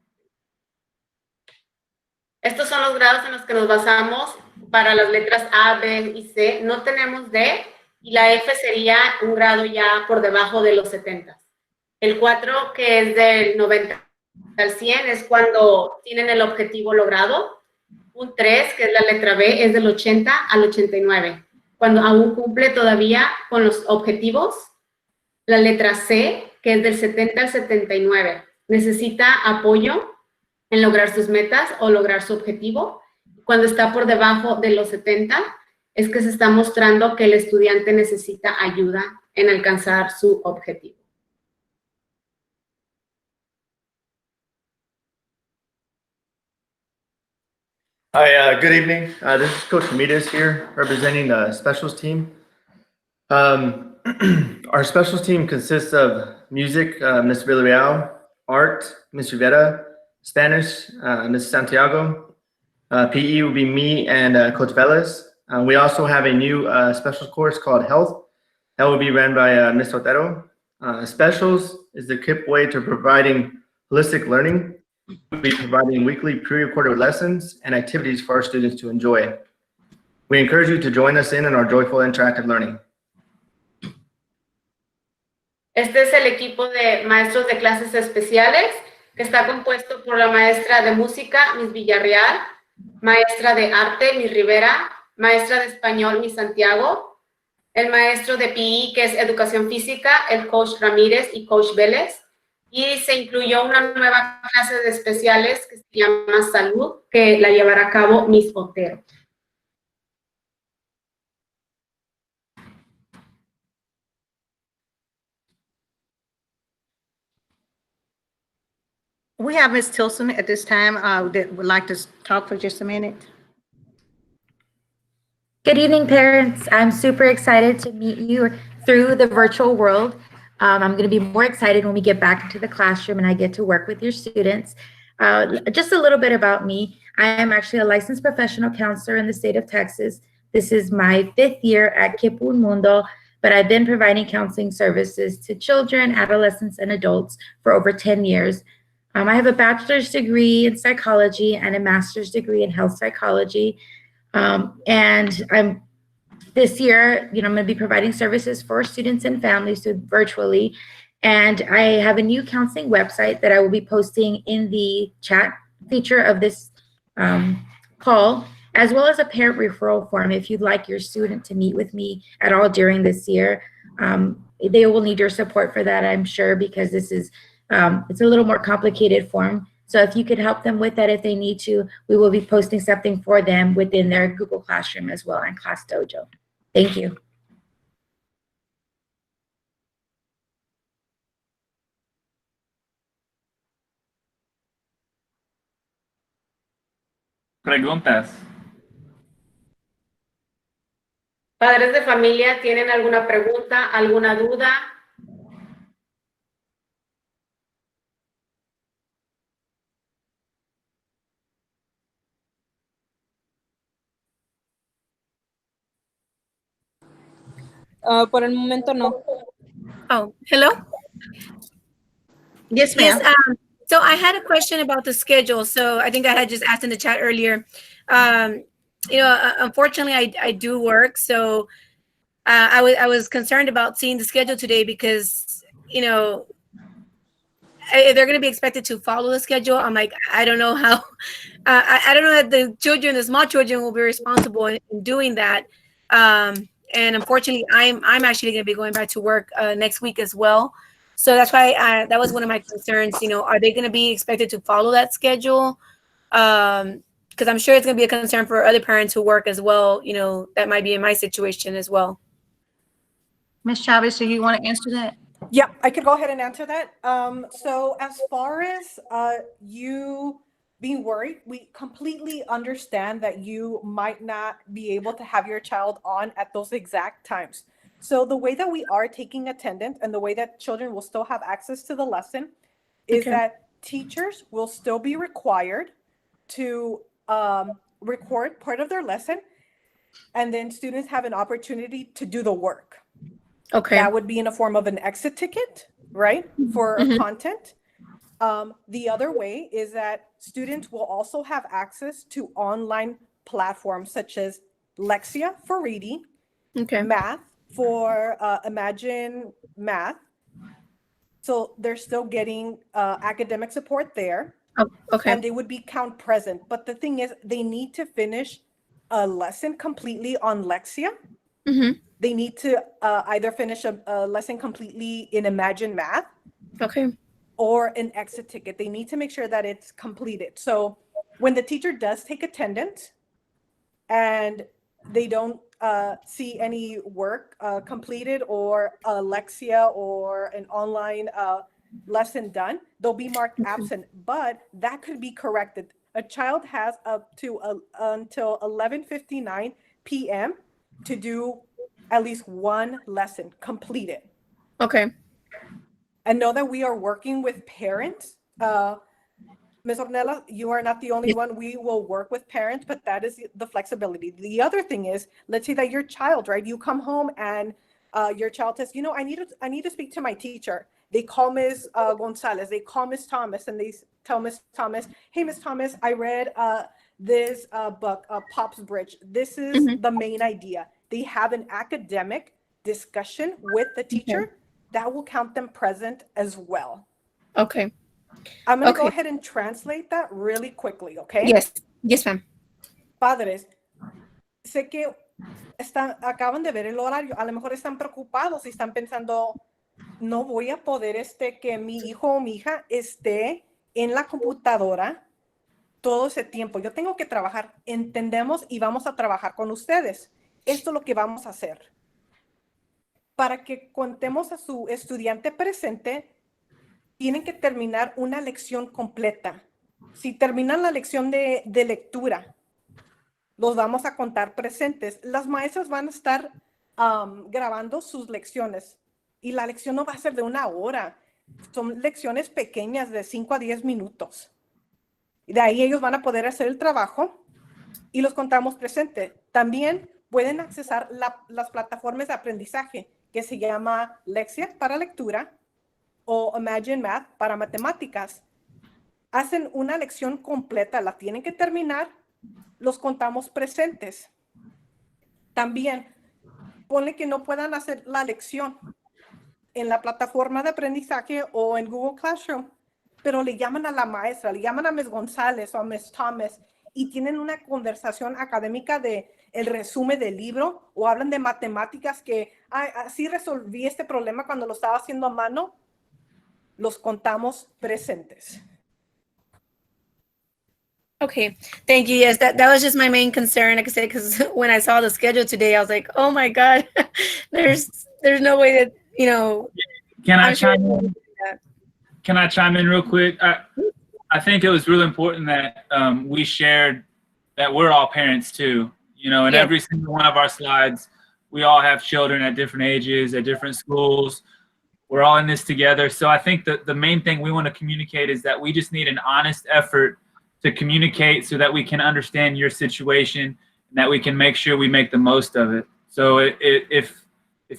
Estos son los grados en los que nos basamos para las letras A, B y C. No tenemos D, y la F sería un grado ya por debajo de los 70. El 4, que es del 90 al 100, es cuando tienen el objetivo logrado. Un 3, que es la letra B, es del 80 al 89, cuando aún cumple todavía con los objetivos. La letra C, que es del 70 al 79, necesita apoyo en lograr sus metas o lograr su objetivo. Cuando está por debajo de los 70, es que se está mostrando que el estudiante necesita ayuda en alcanzar su objetivo. Hi, good evening. This is Coach Ramirez here, representing the specials team. Our specials team consists of music, Ms. Villarreal, art, Ms. Rivera, Spanish, Ms. Santiago, PE will be me and Coach Velez. We also have a new specials course called Health that will be run by Ms. Otero. Specials is the KIPP way to providing holistic learning. We'll be providing weekly pre-recorded lessons and activities for our students to enjoy. We encourage you to join us in our joyful interactive learning. Este es el equipo de maestros de clases especiales, que está compuesto por la maestra de música, Miss Villarreal, maestra de arte, Miss Rivera, maestra de español, Miss Santiago, el maestro de PE, que es educación física, el coach Ramírez y coach Vélez, y se incluyó una nueva clase de especiales que se llama Salud, que la llevará a cabo Miss Otero. We have Ms. Tilson at this time that would like to talk for just a minute. Good evening, parents. I'm super excited to meet you through the virtual world. I'm going to be more excited when we get back into the classroom and I get to work with your students. Just a little bit about me. I am actually a licensed professional counselor in the state of Texas. This is my 5th year at KIPP Un Mundo, but I've been providing counseling services to children, adolescents, and adults for over 10 years. I have a bachelor's degree in psychology and a master's degree in health psychology. And this year, I'm going to be providing services for students and families virtually. And I have a new counseling website that I will be posting in the chat feature of this call, as well as a parent referral form if you'd like your student to meet with me at all during this year. They will need your support for that, I'm sure, because this is it's a little more complicated form. So if you could help them with that if they need to, we will be posting something for them within their Google Classroom as well and Class Dojo. Thank you. Preguntas. Padres de familia, ¿tienen alguna pregunta, alguna duda? Por el momento no. Oh, hello? Yes, ma'am. Yes, So I had a question about the schedule. So I think I had just asked in the chat earlier. Unfortunately, I do work, so I was concerned about seeing the schedule today because they're going to be expected to follow the schedule. I'm like, I don't know how. I don't know that the small children, will be responsible in doing that. And unfortunately, I'm actually going to be going back to work next week as well. So that's why that was one of my concerns. Are they going to be expected to follow that schedule? Because I'm sure it's going to be a concern for other parents who work as well. That might be in my situation as well. Ms. Chavez, do you want to answer that? Yeah, I could go ahead and answer that. So as far as you being worried, we completely understand that you might not be able to have your child on at those exact times. So the way that we are taking attendance and the way that children will still have access to the lesson is that teachers will still be required to record part of their lesson, and then students have an opportunity to do the work. Okay. That would be in a form of an exit ticket, right? For content. The other way is that students will also have access to online platforms such as Lexia for reading, math for Imagine Math. So they're still getting academic support there. Oh, okay. And they would be count present. But the thing is, they need to finish a lesson completely on Lexia. They need to either finish a lesson completely in Imagine Math. Okay. Or an exit ticket. They need to make sure that it's completed. So when the teacher does take attendance and they don't see any work completed or a Lexia or an online lesson done, they'll be marked absent, but that could be corrected. A child has up to until 11:59 p.m. to do at least one lesson completed. Okay. And know that we are working with parents. Ms. Ornella, you are not the only one. We will work with parents, but that is the flexibility. The other thing is, let's say that your child, right? You come home and your child says, I need to speak to my teacher. They call Ms. Gonzalez, they call Ms. Thomas, and they tell Ms. Thomas, hey, Ms. Thomas, I read this book, Pop's Bridge. This is the main idea. They have an academic discussion with the teacher. That will count them present as well. Okay. I'm going to go ahead and translate that really quickly, okay? Yes, ma'am. Padres, sé que acaban de ver el horario, a lo mejor están preocupados y están pensando, no voy a poder que mi hijo o mi hija esté en la computadora todo ese tiempo. Yo tengo que trabajar. Entendemos y vamos a trabajar con ustedes. Esto es lo que vamos a hacer. Para que contemos a su estudiante presente, tienen que terminar una lección completa. Si terminan la lección de lectura, los vamos a contar presentes. Las maestras van a estar grabando sus lecciones y la lección no va a ser de 1 hora. Son lecciones pequeñas de 5 a 10 minutos. Y de ahí ellos van a poder hacer el trabajo y los contamos presente. También pueden accesar las plataformas de aprendizaje que se llama Lexia para lectura o Imagine Math para matemáticas. Hacen una lección completa, la tienen que terminar, los contamos presentes. También, ponle que no puedan hacer la lección en la plataforma de aprendizaje o en Google Classroom, pero le llaman a la maestra, le llaman a Ms. González o a Ms. Thomas y tienen una conversación académica de el resumen del libro o hablan de matemáticas que así resolví este problema cuando lo estaba haciendo a mano, los contamos presentes. Okay, thank you. Yes, that was just my main concern, like I said, because when I saw the schedule today, I was like, oh my God, there's no way that, Can I chime in real quick? I think it was really important that we shared that we're all parents too. In every single one of our slides, we all have children at different ages, at different schools. We're all in this together. So I think that the main thing we want to communicate is that we just need an honest effort to communicate so that we can understand your situation and that we can make sure we make the most of it. So if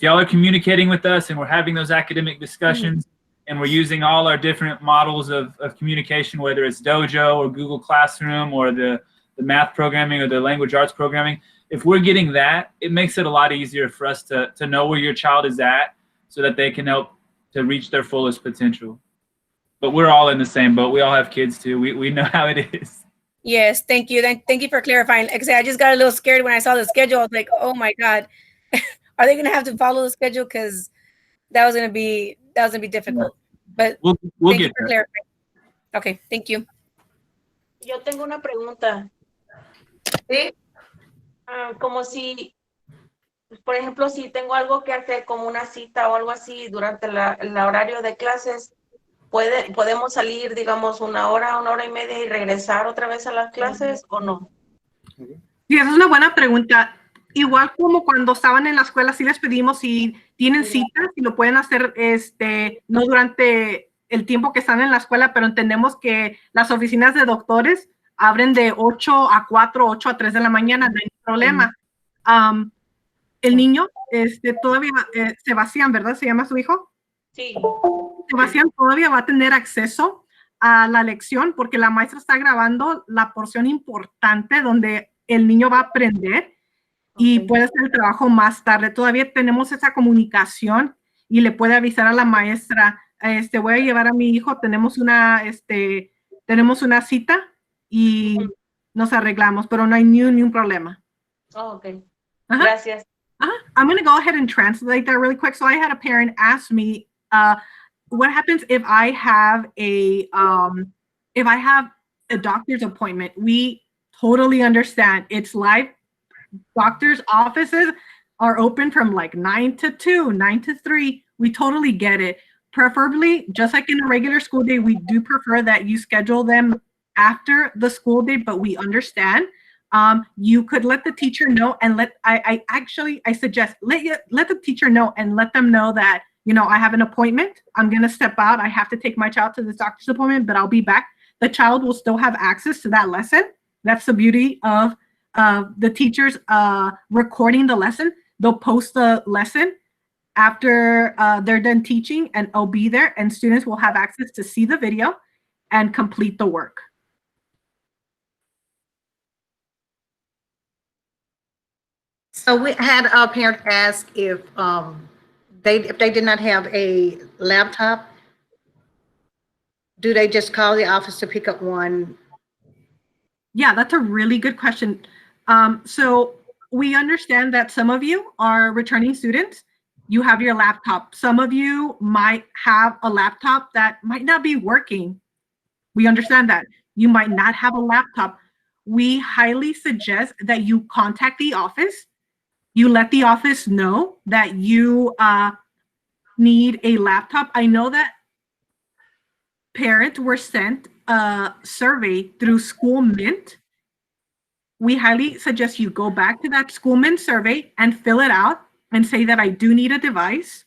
y'all are communicating with us and we're having those academic discussions, and we're using all our different models of communication, whether it's Dojo or Google Classroom or the math programming or the language arts programming. If we're getting that, it makes it a lot easier for us to know where your child is at so that they can help to reach their fullest potential. But we're all in the same boat. We all have kids too. We know how it is. Yes, thank you. Thank you for clarifying. Like I said, I just got a little scared when I saw the schedule. I was like, oh my God, are they going to have to follow the schedule? Because that was going to be difficult. But we'll thank get you for there. clarifying. Okay, thank you. Yo tengo una pregunta. ¿Sí? Como si, por ejemplo, si tengo algo que hacer como una cita o algo así durante el horario de clases, ¿podemos salir, digamos, una hora y media y regresar otra vez a las clases o no? Sí, esa es una buena pregunta. Igual como cuando estaban en la escuela, sí les pedimos si tienen citas, si lo pueden hacer no durante el tiempo que están en la escuela, pero entendemos que las oficinas de doctores abren de 8 a 4, 8 a 3 de la mañana, no hay problema. El niño todavía, Sebastián, ¿verdad? ¿Se llama su hijo? Sí. Sebastián todavía va a tener acceso a la lección porque la maestra está grabando la porción importante donde el niño va a aprender y puede hacer el trabajo más tarde. Todavía tenemos esa comunicación y le puede avisar a la maestra, voy a llevar a mi hijo, tenemos una cita y nos arreglamos, pero no hay ni un problema. Oh, ok. Gracias. I'm going to go ahead and translate that really quick. So I had a parent ask me, what happens if I have a doctor's appointment? We totally understand. It's live. Doctors' offices are open from like 9 to 2, 9 to 3. We totally get it. Preferably, just like in a regular school day, we do prefer that you schedule them after the school day, but we understand. You could let the teacher know and I suggest let the teacher know and let them know that, I have an appointment. I'm going to step out. I have to take my child to this doctor's appointment, but I'll be back. The child will still have access to that lesson. That's the beauty of the teachers recording the lesson. They'll post the lesson after they're done teaching and I'll be there and students will have access to see the video and complete the work. So we had a parent ask if they did not have a laptop, do they just call the office to pick up one? Yeah, that's a really good question. So we understand that some of you are returning students. You have your laptop. Some of you might have a laptop that might not be working. We understand that. You might not have a laptop. We highly suggest that you contact the office. You let the office know that you need a laptop. I know that parents were sent a survey through School Mint. We highly suggest you go back to that School Mint survey and fill it out and say that I do need a device.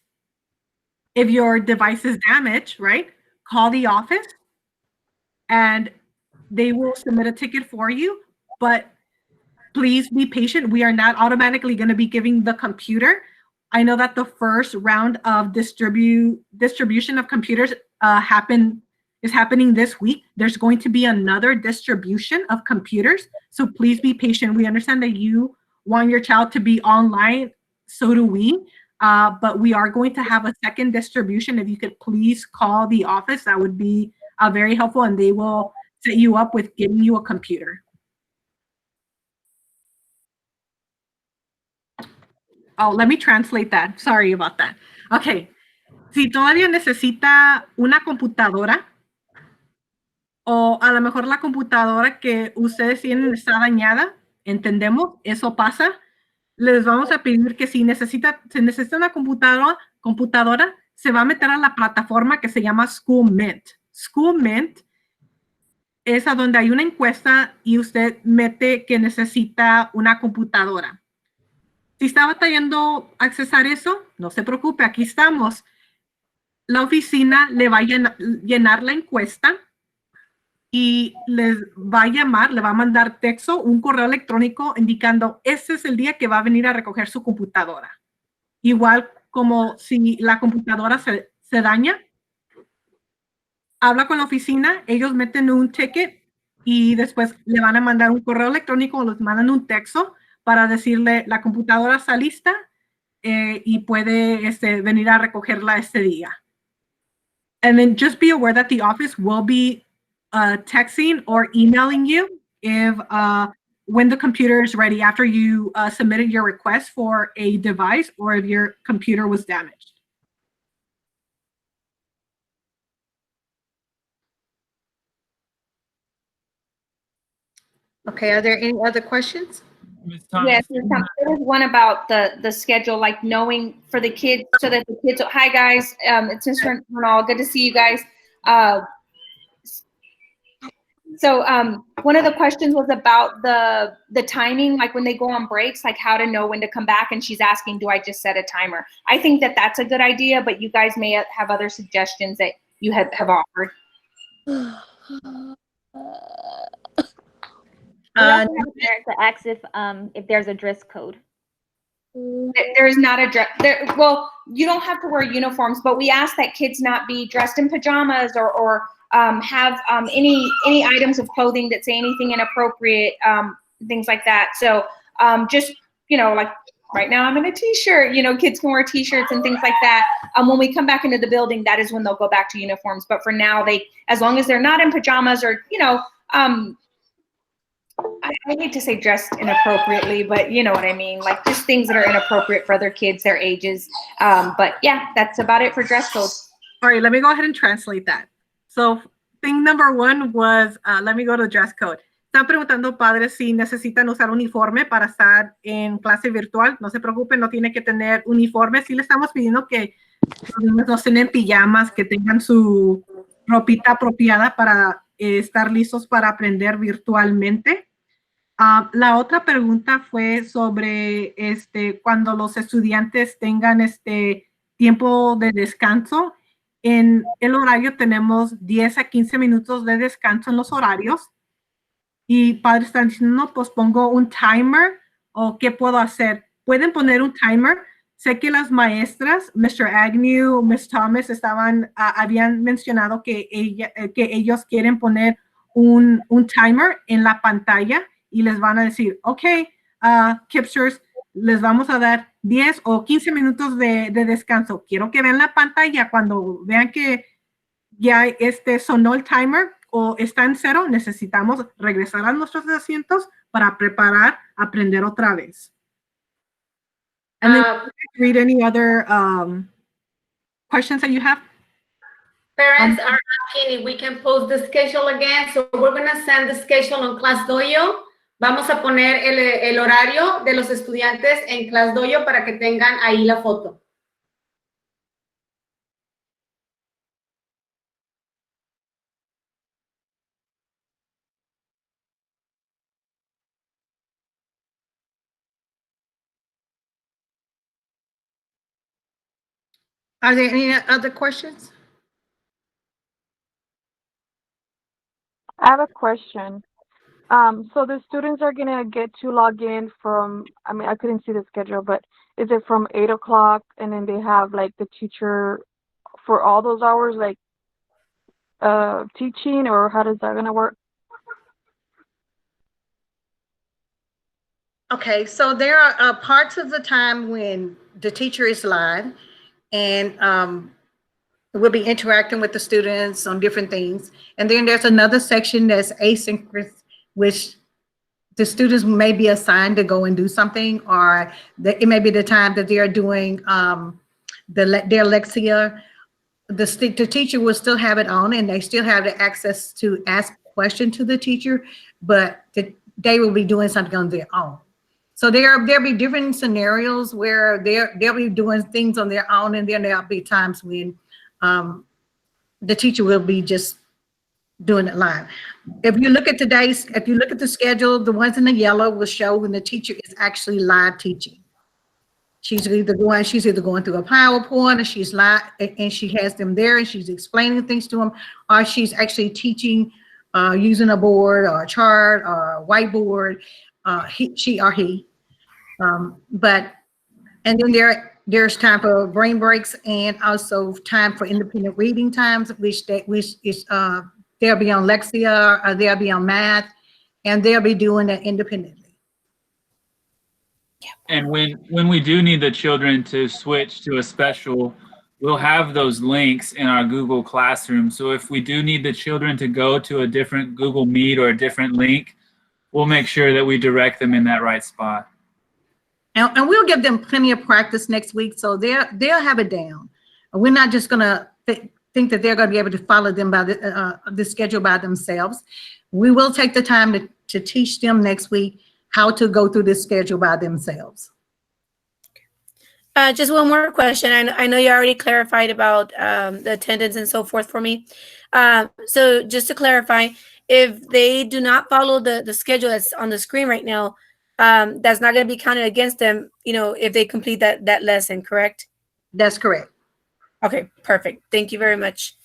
If your device is damaged, right, call the office and they will submit a ticket for you. But please be patient. We are not automatically going to be giving the computer. I know that the first round of distribution of computers is happening this week. There's going to be another distribution of computers. So please be patient. We understand that you want your child to be online. So do we. But we are going to have a second distribution. If you could please call the office, that would be very helpful. And they will set you up with getting you a computer. Oh, let me translate that. Sorry about that. Okay. Si todavía necesita una computadora, o a lo mejor la computadora que ustedes tienen está dañada, entendemos, eso pasa. Les vamos a pedir que si necesita una computadora, se va a meter a la plataforma que se llama School Mint. School Mint es a donde hay una encuesta y usted mete que necesita una computadora. Si está batallando accesar eso, no se preocupe, aquí estamos. La oficina le va a llenar la encuesta y les va a llamar, le va a mandar texto, un correo electrónico indicando ese es el día que va a venir a recoger su computadora. Igual como si la computadora se daña, habla con la oficina, ellos meten un ticket y después le van a mandar un correo electrónico o les mandan un texto para decirle la computadora está lista y puede venir a recogerla este día. And then just be aware that the office will be texting or emailing you if when the computer is ready after you submitted your request for a device or if your computer was damaged. Okay, are there any other questions? Yes, there was one about the schedule, like knowing for the kids, so that the kids. Hi guys, it's Mr. Ronald. Good to see you guys. So one of the questions was about the timing, like when they go on breaks, like how to know when to come back. And she's asking, do I just set a timer? I think that that's a good idea, but you guys may have other suggestions that you have offered. We also have a parent to ask if there's a dress code. There is not a dress. Well, you don't have to wear uniforms, but we ask that kids not be dressed in pajamas or have any items of clothing that say anything inappropriate, things like that. So just, like right now I'm in a t-shirt, kids can wear t-shirts and things like that. When we come back into the building, that is when they'll go back to uniforms. But for now, as long as they're not in pajamas or, I hate to say dressed inappropriately, but you know what I mean, like just things that are inappropriate for other kids, their ages. But yeah, that's about it for dress code. All right, let me go ahead and translate that. So thing number one was, let me go to dress code. Están preguntando padres si necesitan usar uniforme para estar en clase virtual. No se preocupen, no tiene que tener uniforme. Sí le estamos pidiendo que los niños no estén en pijamas, que tengan su ropita apropiada para estar listos para aprender virtualmente. La otra pregunta fue sobre cuando los estudiantes tengan tiempo de descanso. En el horario tenemos 10 a 15 minutos de descanso en los horarios. Y padres están diciendo, no, pues pongo un timer o qué puedo hacer. Pueden poner un timer. Sé que las maestras, Mr. Agnew, Ms. Thomas, habían mencionado que ellos quieren poner un timer en la pantalla y les van a decir, ok, KIPPsters, les vamos a dar 10 o 15 minutos de descanso. Quiero que vean la pantalla cuando vean que ya sonó el timer o está en cero, necesitamos regresar a nuestros asientos para preparar, aprender otra vez. And then read any other questions that you have? Parents are asking if we can post the schedule again. So we're going to send the schedule on ClassDojo. Vamos a poner el horario de los estudiantes en ClassDojo para que tengan ahí la foto. Are there any other questions? I have a question. So the students are gonna get to log in from, I mean, I couldn't see the schedule, but is it from 8 o'clock and then they have like the teacher for all those hours, like teaching, or how does that gonna work? Okay, so there are parts of the time when the teacher is live and we'll be interacting with the students on different things. And then there's another section that's asynchronous, which the students may be assigned to go and do something, or it may be the time that they are doing their Lexia. The teacher will still have it on and they still have the access to ask a question to the teacher, but they will be doing something on their own. So there'll be different scenarios where they'll be doing things on their own, and then there'll be times when the teacher will be just doing it live. If you look at the schedule, the ones in the yellow will show when the teacher is actually live teaching. She's either going through a PowerPoint, or she's live and she has them there and she's explaining things to them, or she's actually teaching using a board or a chart or a whiteboard, she or he. And then There's time for brain breaks and also time for independent reading times, which is they'll be on Lexia, or they'll be on math, and they'll be doing it independently. And when we do need the children to switch to a special, we'll have those links in our Google Classroom. So if we do need the children to go to a different Google Meet or a different link, we'll make sure that we direct them in that right spot. And we'll give them plenty of practice next week, so they'll have it down. We're not just gonna think that they're gonna be able to follow them by the schedule by themselves. We will take the time to teach them next week how to go through this schedule by themselves. Just one more question. I know you already clarified about the attendance and so forth for me. So just to clarify, if they do not follow the schedule that's on the screen right now, that's not going to be counted against them, if they complete that lesson, correct? That's correct. Okay, perfect. Thank you very much.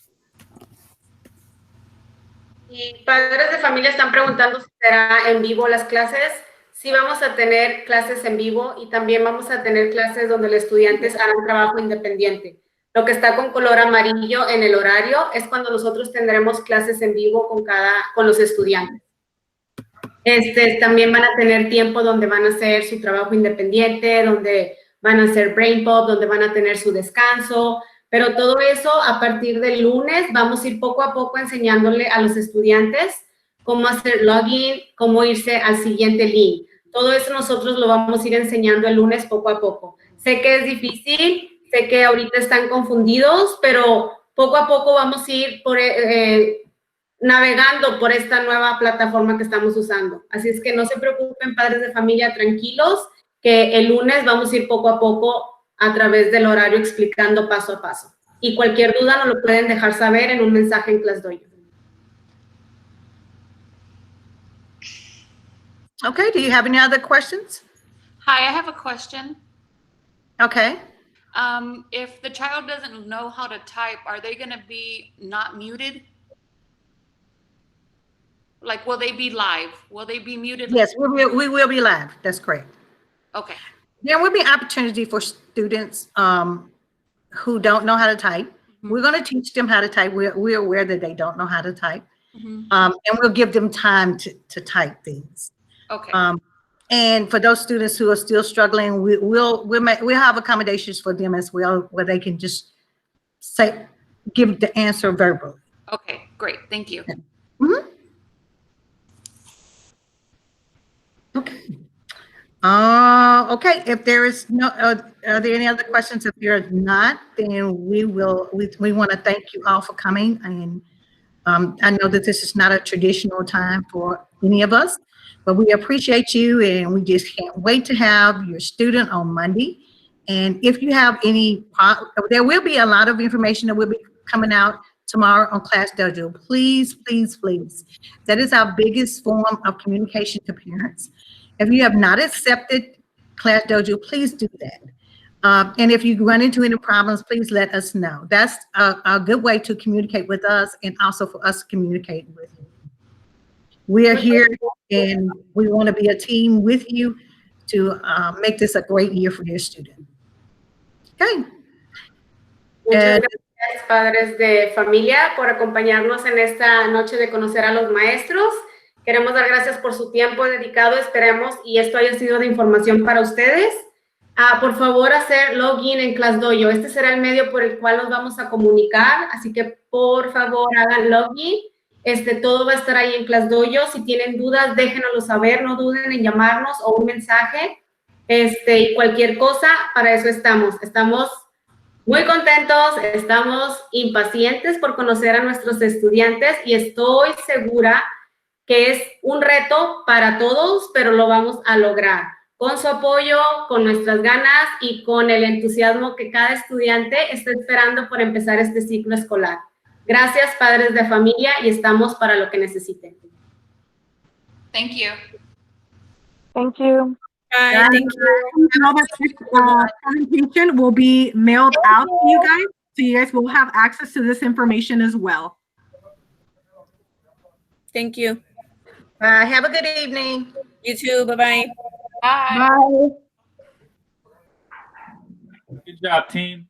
Y padres de familia están preguntando si será en vivo las clases. Sí vamos a tener clases en vivo y también vamos a tener clases donde los estudiantes harán trabajo independiente. Lo que está con color amarillo en el horario es cuando nosotros tendremos clases en vivo con los estudiantes. También van a tener tiempo donde van a hacer su trabajo independiente, donde van a hacer brain pop, donde van a tener su descanso, pero todo eso a partir del lunes vamos a ir poco a poco enseñándole a los estudiantes cómo hacer login, cómo irse al siguiente link. Todo eso nosotros lo vamos a ir enseñando el lunes poco a poco. Sé que es difícil, sé que ahorita están confundidos, pero poco a poco vamos a ir navegando por esta nueva plataforma que estamos usando. Así es que no se preocupen, padres de familia, tranquilos, que el lunes vamos a ir poco a poco a través del horario explicando paso a paso. Y cualquier duda nos lo pueden dejar saber en un mensaje en ClassDojo. Okay, do you have any other questions? Hi, I have a question. Okay. If the child doesn't know how to type, are they going to be not muted? Like, will they be live? Will they be muted? Yes, we will be live. That's correct. Okay. There will be opportunity for students who don't know how to type. Mm-hmm. We're going to teach them how to type. We're aware that they don't know how to type. Mm-hmm. And we'll give them time to type things. Okay. And for those students who are still struggling, we'll have accommodations for them as well, where they can just give the answer verbally. Okay, great. Thank you. Mm-hmm. Okay. Okay. If there is no, are there any other questions? If you're not, then we want to thank you all for coming. And I know that this is not a traditional time for any of us, but we appreciate you, and we just can't wait to have your student on Monday. And if you have any, there will be a lot of information that will be coming out tomorrow on ClassDojo. Please, please, please. That is our biggest form of communication to parents. If you have not accepted ClassDojo, please do that. And if you run into any problems, please let us know. That's a good way to communicate with us, and also for us to communicate with you. We are here, and we want to be a team with you to make this a great year for your student. Okay. Muchas gracias, padres de familia, por acompañarnos en esta noche de conocer a los maestros. Queremos dar gracias por su tiempo dedicado. Esperemos y esto haya sido de información para ustedes. Por favor, hacer login en ClassDojo. Este será el medio por el cual nos vamos a comunicar. Así que, por favor, hagan login. Todo va a estar ahí en ClassDojo. Si tienen dudas, déjenoslo saber. No duden en llamarnos o un mensaje. Y cualquier cosa, para eso estamos. Estamos muy contentos, estamos impacientes por conocer a nuestros estudiantes y estoy segura que es un reto para todos, pero lo vamos a lograr con su apoyo, con nuestras ganas y con el entusiasmo que cada estudiante está esperando por empezar este ciclo escolar. Gracias, padres de familia, y estamos para lo que necesiten. Thank you. Thank you. Bye, thank you. Know that this presentation will be mailed out to you guys, so you guys will have access to this information as well. Thank you. Have a good evening. You too. Bye-bye. Bye. Bye. Good job, team.